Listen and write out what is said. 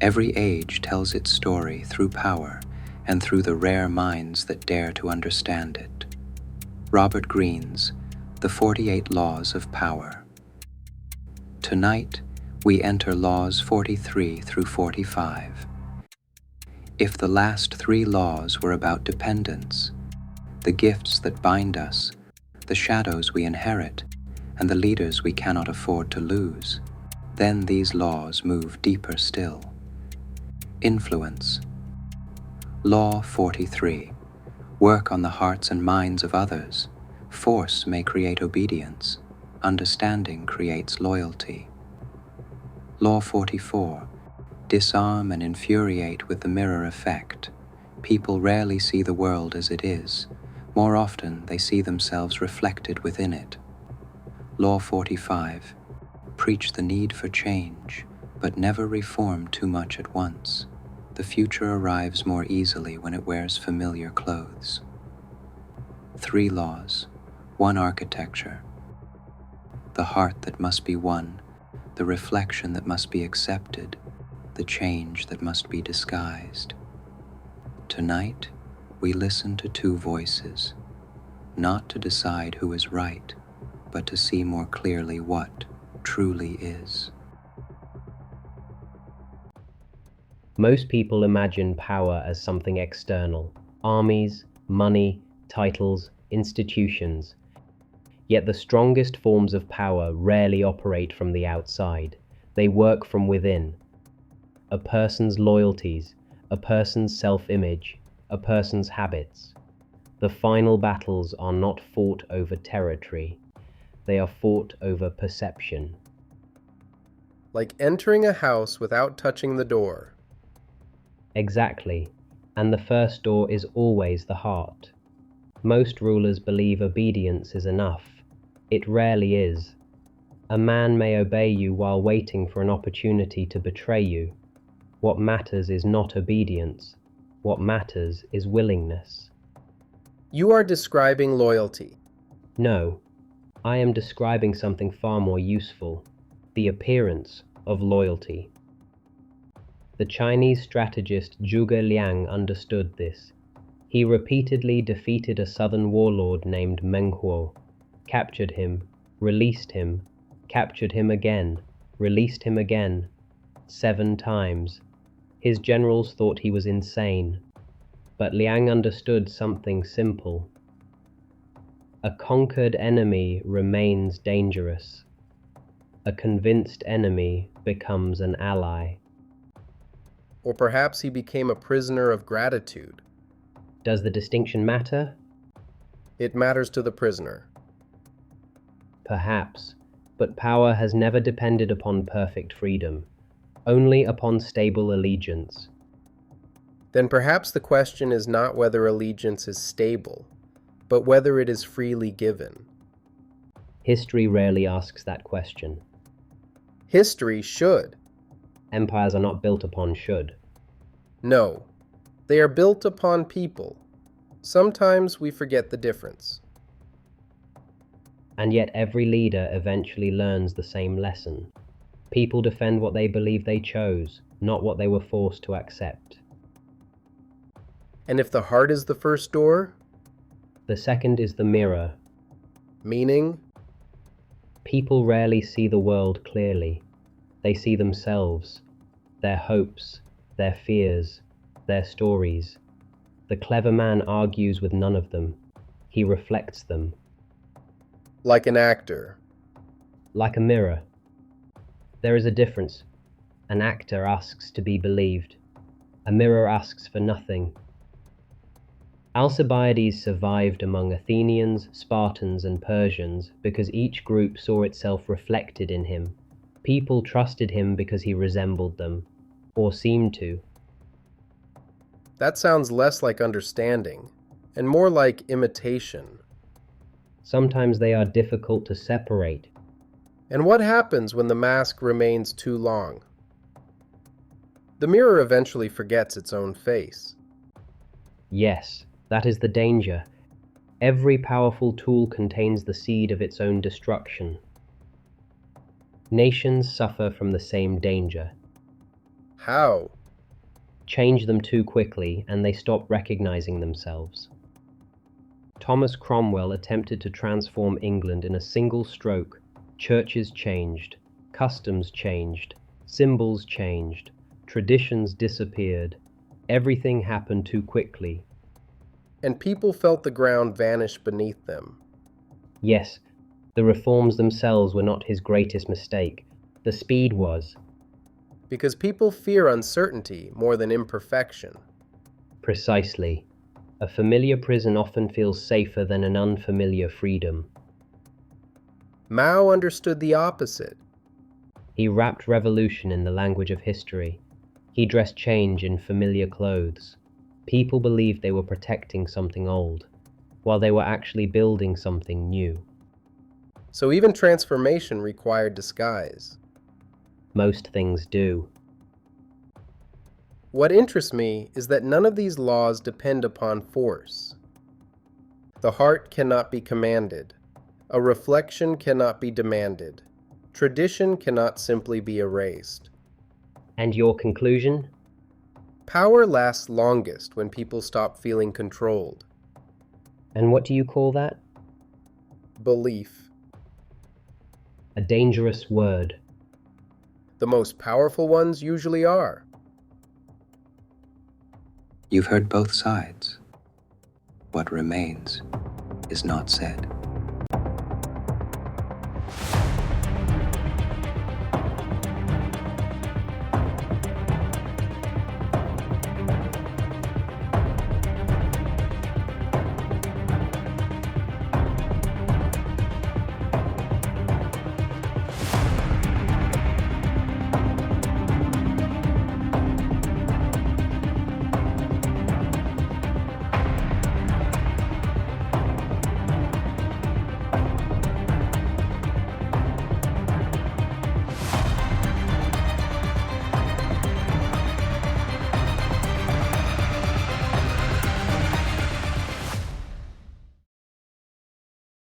Every age tells its story through power and through the rare minds that dare to understand it. Robert Greene's The 48 Laws of Power. Tonight, we enter laws 43 through 45. If the last 3 laws were about dependence, the gifts that bind us, the shadows we inherit, and the leaders we cannot afford to lose, then these laws move deeper still. Influence. Law 43. Work on the hearts and minds of others. Force may create obedience. Understanding creates loyalty. Law 44. Disarm and infuriate with the mirror effect. People rarely see the world as it is. More often, they see themselves reflected within it. Law 45. Preach the need for change, but never reform too much at once. The future arrives more easily when it wears familiar clothes. 3 laws, 1 architecture. The heart that must be won, the reflection that must be accepted, the change that must be disguised. Tonight, we listen to 2 voices, not to decide who is right, but to see more clearly what truly is. Most people imagine power as something external: armies, money, titles, institutions. Yet the strongest forms of power rarely operate from the outside. They work from within. A person's loyalties, a person's self-image, a person's habits. The final battles are not fought over territory. They are fought over perception. Like entering a house without touching the door. Exactly, and the first door is always the heart. Most rulers believe obedience is enough. It rarely is. A man may obey you while waiting for an opportunity to betray you. What matters is not obedience. What matters is willingness. You are describing loyalty. No, I am describing something far more useful: the appearance of loyalty. The Chinese strategist Zhuge Liang understood this. He repeatedly defeated a southern warlord named Meng Huo, captured him, released him, captured him again, released him again, 7 times. His generals thought he was insane, but Liang understood something simple. A conquered enemy remains dangerous. A convinced enemy becomes an ally. Or perhaps he became a prisoner of gratitude. Does the distinction matter? It matters to the prisoner. Perhaps, but power has never depended upon perfect freedom, only upon stable allegiance. Then perhaps the question is not whether allegiance is stable, but whether it is freely given. History rarely asks that question. History should. Empires are not built upon should. No, they are built upon people. Sometimes we forget the difference. And yet every leader eventually learns the same lesson. People defend what they believe they chose, not what they were forced to accept. And if the heart is the first door? The second is the mirror. Meaning? People rarely see the world clearly. They see themselves, their hopes, their fears, their stories. The clever man argues with none of them. He reflects them. Like an actor. Like a mirror. There is a difference. An actor asks to be believed. A mirror asks for nothing. Alcibiades survived among Athenians, Spartans, and Persians because each group saw itself reflected in him. People trusted him because he resembled them, or seemed to. That sounds less like understanding, and more like imitation. Sometimes they are difficult to separate. And what happens when the mask remains too long? The mirror eventually forgets its own face. Yes, that is the danger. Every powerful tool contains the seed of its own destruction. Nations suffer from the same danger. How? Change them too quickly and they stop recognizing themselves. Thomas Cromwell attempted to transform England in a single stroke. Churches changed, customs changed, symbols changed, traditions disappeared. Everything happened too quickly. And people felt the ground vanish beneath them. Yes, the reforms themselves were not his greatest mistake. The speed was. Because people fear uncertainty more than imperfection. Precisely. A familiar prison often feels safer than an unfamiliar freedom. Mao understood the opposite. He wrapped revolution in the language of history. He dressed change in familiar clothes. People believed they were protecting something old, while they were actually building something new. So even transformation required disguise. Most things do. What interests me is that none of these laws depend upon force. The heart cannot be commanded. A reflection cannot be demanded. Tradition cannot simply be erased. And your conclusion? Power lasts longest when people stop feeling controlled. And what do you call that? Belief. A dangerous word. The most powerful ones usually are. You've heard both sides. What remains is not said.